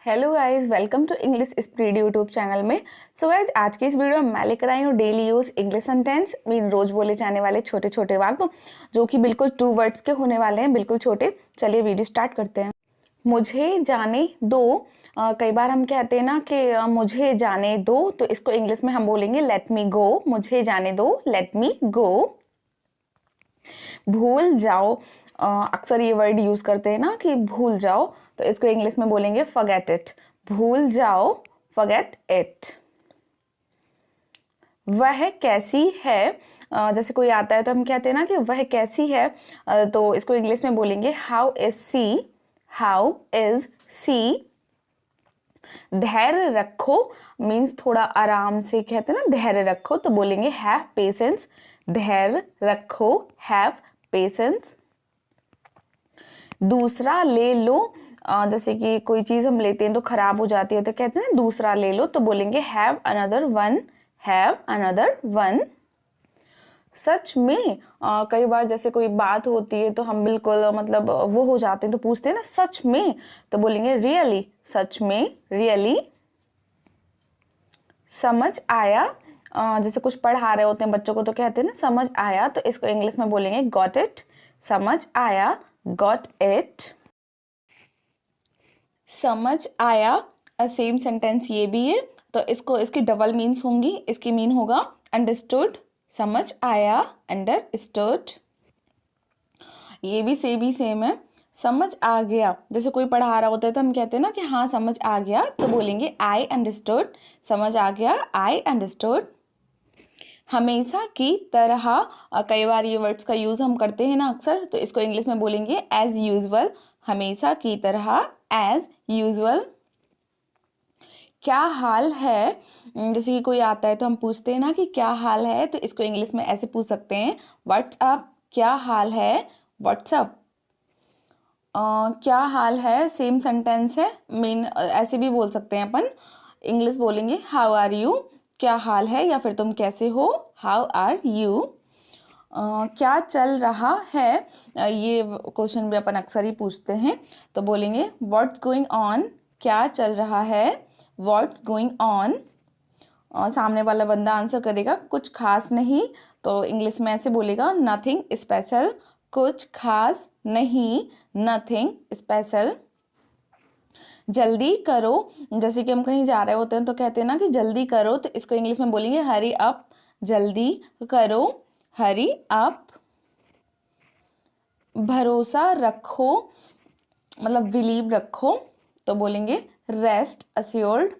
Hello guys, welcome to English speed YouTube channel में। So guys, आज की इस वीडियो में मैं लेकर आई हूँ daily use English sentence mean रोज बोले जाने वाले छोटे छोटे वाक्य जो कि बिल्कुल 2 वर्ड्स के होने वाले हैं, बिल्कुल छोटे। चलिए वीडियो स्टार्ट करते हैं। मुझे जाने दो। कई बार हम कहते हैं ना कि मुझे जाने दो, तो इसको इंग्लिश में हम बोलेंगे लेट मी गो। मुझे जाने दो, लेट मी गो। भूल जाओ। अक्सर ये वर्ड यूज करते हैं ना कि भूल जाओ, तो इसको इंग्लिश में बोलेंगे फॉरगेट इट। भूल जाओ, फॉरगेट इट। वह कैसी है। जैसे कोई आता है तो हम कहते हैं ना कि वह कैसी है, तो इसको इंग्लिश में बोलेंगे हाउ इज सी। हाउ इज सी। धैर्य रखो मीन्स थोड़ा आराम से कहते हैं ना, धैर्य रखो, तो बोलेंगे हैव पेशेंस। धैर्य रखो, हैव पेशेंस। दूसरा ले लो। जैसे कि कोई चीज हम लेते हैं तो खराब हो जाती है तो कहते हैं ना दूसरा ले लो, तो बोलेंगे have another one. Have another one. सच में। कई बार जैसे कोई बात होती है तो हम बिल्कुल मतलब वो हो जाते हैं तो पूछते हैं ना सच में, तो बोलेंगे रियली। सच में, रियली। समझ आया। जैसे कुछ पढ़ा रहे होते हैं बच्चों को तो कहते हैं ना समझ आया, तो इसको इंग्लिश में बोलेंगे गॉट इट। समझ आया, गॉट इट। समझ आया सेम सेंटेंस ये भी है, तो इसको इसकी डबल मीन्स होंगी। इसकी मीन होगा अंडरस्टूड। समझ आया, अंडरस्टूड। ये भी सेम है। समझ आ गया। जैसे कोई पढ़ा रहा होता है तो हम कहते हैं ना कि हाँ समझ आ गया, तो बोलेंगे आई अंडरस्टूड। समझ आ गया, आई अंडरस्टूड। हमेशा की तरह। कई बार ये वर्ड्स का यूज हम करते हैं ना अक्सर, तो इसको इंग्लिश में बोलेंगे एज यूजुअल। हमेशा की तरह, एज यूजुअल। क्या हाल है। जैसे कि कोई आता है तो हम पूछते हैं ना कि क्या हाल है, तो इसको इंग्लिश में ऐसे पूछ सकते हैं व्हाट्स अप। क्या हाल है, व्हाट्स अप। क्या हाल है सेम सेंटेंस है, मीन ऐसे भी बोल सकते हैं अपन। इंग्लिश बोलेंगे हाउ आर यू। क्या हाल है, या फिर तुम कैसे हो, हाउ आर यू। क्या चल रहा है। ये क्वेश्चन भी अपन अक्सर ही पूछते हैं, तो बोलेंगे व्हाट्स गोइंग ऑन। क्या चल रहा है, व्हाट्स गोइंग ऑन। सामने वाला बंदा आंसर करेगा कुछ खास नहीं, तो इंग्लिश में ऐसे बोलेगा नथिंग स्पेशल। कुछ खास नहीं, नथिंग स्पेशल। जल्दी करो। जैसे कि हम कहीं जा रहे होते हैं तो कहते हैं ना कि जल्दी करो, तो इसको इंग्लिश में बोलेंगे हरी अप। जल्दी करो, हरी अप। भरोसा रखो मतलब बिलीव रखो, तो बोलेंगे रेस्ट अश्योर्ड।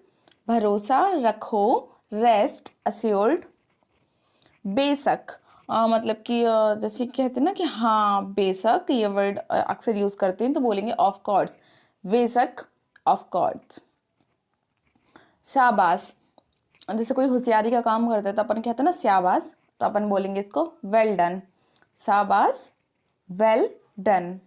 भरोसा रखो, रेस्ट अश्योर्ड। बेशक। मतलब कि जैसे कहते हैं ना कि हाँ बेशक, ये वर्ड अक्सर यूज करते हैं, तो बोलेंगे ऑफ कोर्स। बेशक, ऑफ कोर्स। शाबाश। जैसे कोई होशियारी का काम करता है तो अपन कहते हैं ना शाबाश, तो अपन बोलेंगे इसको वेल डन। शाबाश, वेल डन।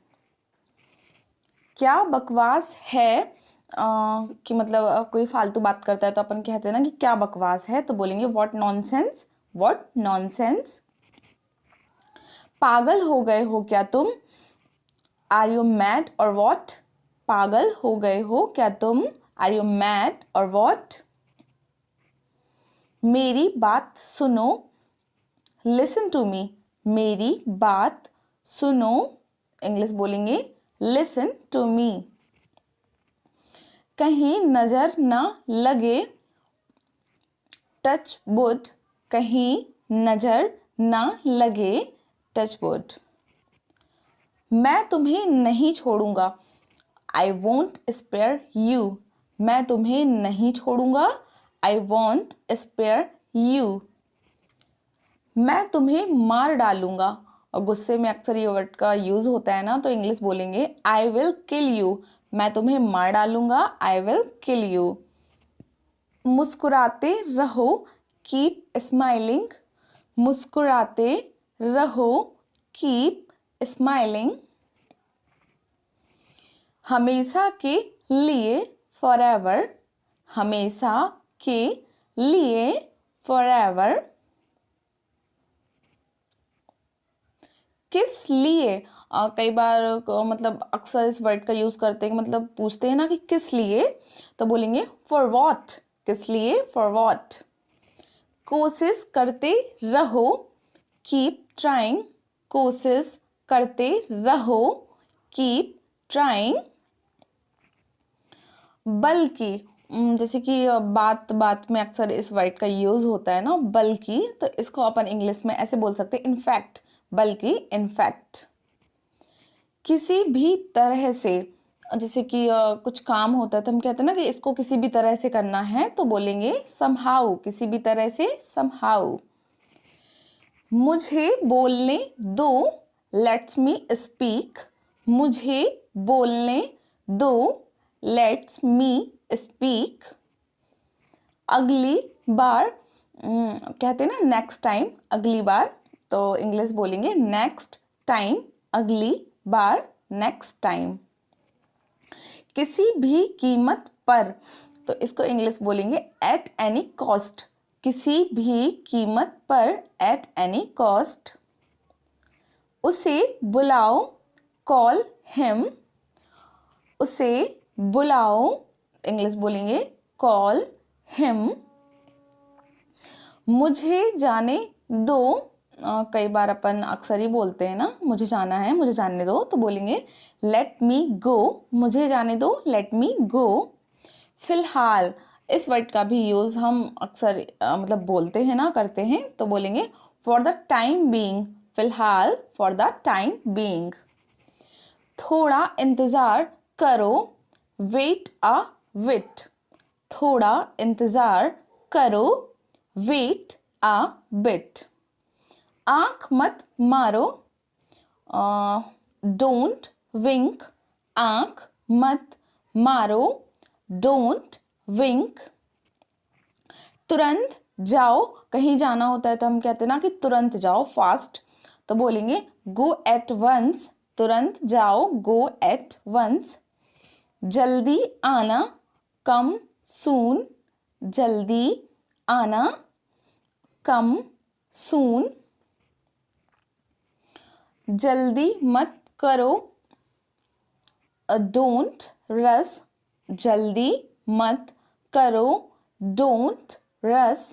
क्या बकवास है। कि मतलब कोई फालतू बात करता है तो अपन कहते हैं ना कि क्या बकवास है, तो बोलेंगे व्हाट नॉनसेंस। What nonsense. पागल हो गए हो क्या तुम। आर यू मैड और व्हाट। पागल हो गए हो क्या तुम, आर यू मैड और व्हाट। मेरी बात सुनो, लिसन टू मी। मेरी बात सुनो, इंग्लिश बोलेंगे लिसन टू मी। कहीं नजर ना लगे, टच वुड। कहीं नजर ना लगे, टच वुड। मैं तुम्हें नहीं छोड़ूंगा, आई वोंट स्पेयर यू। मैं तुम्हें नहीं छोड़ूंगा, आई वोंट स्पेयर यू। मैं तुम्हें मार डालूंगा। और गुस्से में अक्सर ये वर्ड का यूज होता है ना, तो इंग्लिश बोलेंगे आई विल किल यू। मैं तुम्हें मार डालूंगा, आई विल किल यू। मुस्कुराते रहो, कीप स्माइलिंग। मुस्कुराते रहो, कीप स्माइलिंग। हमेशा के लिए, फॉरएवर। हमेशा के लिए, फॉरएवर। किस लिए, कई बार मतलब अक्सर इस वर्ड का यूज करते हैं, मतलब पूछते हैं ना कि किस लिए, तो बोलेंगे फॉर वॉट, किस लिए, फॉर वॉट। कोशिश करते रहो, कीप ट्राइंग, कोशिश करते रहो, कीप ट्राइंग। बल्कि, जैसे कि बात बात में अक्सर इस वर्ड का यूज होता है ना बल्कि, तो इसको अपन इंग्लिश में ऐसे बोल सकते हैं इनफैक्ट, बल्कि इनफैक्ट। किसी भी तरह से, जैसे कि कुछ काम होता है तो हम कहते हैं ना कि इसको किसी भी तरह से करना है, तो बोलेंगे समहाउ, किसी भी तरह से, समहाउ। मुझे बोलने दो, लेट्स मी स्पीक, मुझे बोलने दो, लेट्स मी स्पीक। अगली बार, कहते हैं ना नेक्स्ट टाइम, अगली बार, तो इंग्लिश बोलेंगे नेक्स्ट टाइम, अगली बार, नेक्स्ट टाइम। किसी भी कीमत पर, तो इसको इंग्लिश बोलेंगे एट एनी कॉस्ट, किसी भी कीमत पर, एट एनी कॉस्ट। उसे बुलाओ, कॉल हिम, उसे बुलाओ, इंग्लिश बोलेंगे कॉल हिम। मुझे जाने दो, कई बार अपन अक्सर ही बोलते हैं ना मुझे जाना है, मुझे जाने दो, तो बोलेंगे लेट मी गो, मुझे जाने दो, लेट मी गो। फिलहाल, इस वर्ड का भी यूज हम अक्सर मतलब बोलते हैं ना, करते हैं, तो बोलेंगे फॉर द टाइम बीइंग, फिलहाल, फॉर द टाइम बीइंग। थोड़ा इंतजार करो, वेट अ विट, थोड़ा इंतजार करो, वेट अ बिट। आंख मत मारो, डोंट विंक, आंख मत मारो, डोंट विंक। तुरंत जाओ, कहीं जाना होता है तो हम कहते हैं ना कि तुरंत जाओ, फास्ट, तो बोलेंगे गो एट वंस, तुरंत जाओ, गो एट वंस। जल्दी आना, कम सून, जल्दी आना, कम सून। जल्दी मत करो, डोंट रस, जल्दी मत करो, डोंट रस।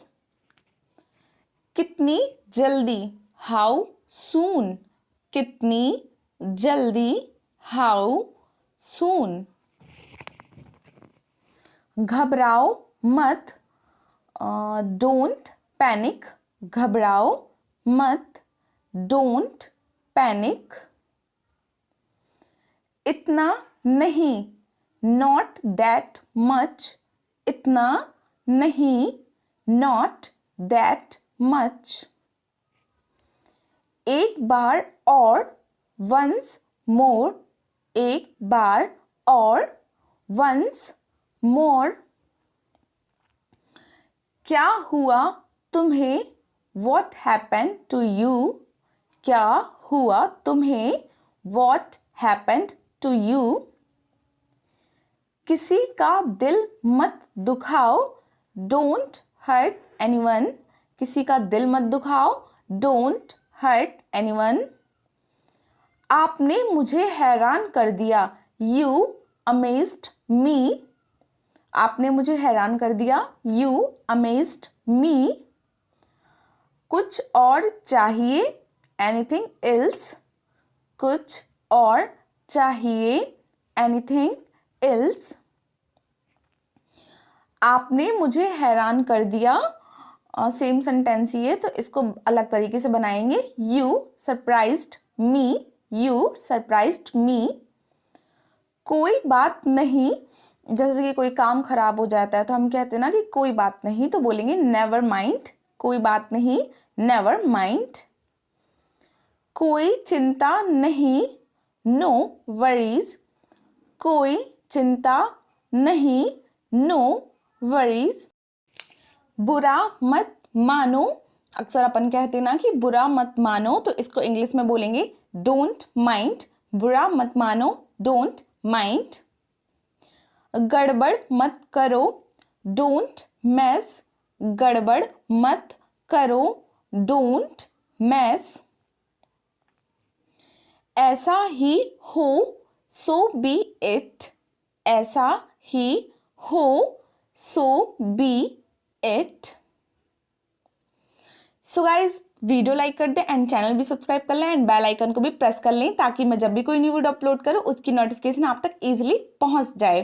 कितनी जल्दी, हाउ सून, कितनी जल्दी, हाउ सून। घबराओ मत, डोंट पैनिक, घबराओ मत, डोंट पैनिक। इतना नहीं, नॉट दैट मच, इतना नहीं, नॉट दैट मच। एक बार और, वंस मोर, एक बार और, वंस मोर। क्या हुआ तुम्हें, वॉट हैपेंड टू यू, क्या हुआ तुम्हें, वॉट हैपेंड टू यू। किसी का दिल मत दुखाओ, डोंट हर्ट एनीवन, किसी का दिल मत दुखाओ, डोंट हर्ट एनीवन। आपने मुझे हैरान कर दिया, यू अमेज्ड मी, आपने मुझे हैरान कर दिया, यू अमेज्ड मी। कुछ और चाहिए, एनीथिंग एल्स, कुछ और चाहिए, एनीथिंग एल्स। आपने मुझे हैरान कर दिया, सेम सेंटेंस ये, तो इसको अलग तरीके से बनाएंगे, you surprised me, you surprised me. कोई बात नहीं, जैसे कि कोई काम खराब हो जाता है तो हम कहते हैं ना कि कोई बात नहीं, तो बोलेंगे नेवर माइंड, कोई बात नहीं, नेवर माइंड। कोई चिंता नहीं, नो वरीज, कोई चिंता नहीं, नो वरीज। बुरा मत मानो, अक्सर अपन कहते हैं ना कि बुरा मत मानो, तो इसको इंग्लिश में बोलेंगे डोंट माइंड, बुरा मत मानो, डोंट माइंड। गड़बड़ मत करो, डोंट मैस, गड़बड़ मत करो, डोंट मैस। ऐसा ही हो, so be it. ऐसा ही हो, so be it. So guys video like कर दें एंड चैनल भी सब्सक्राइब कर लें एंड बेल आइकन को भी प्रेस कर लें ताकि मैं जब भी कोई न्यू वीडियो अपलोड करूं उसकी नोटिफिकेशन आप तक इजीली पहुंच जाए।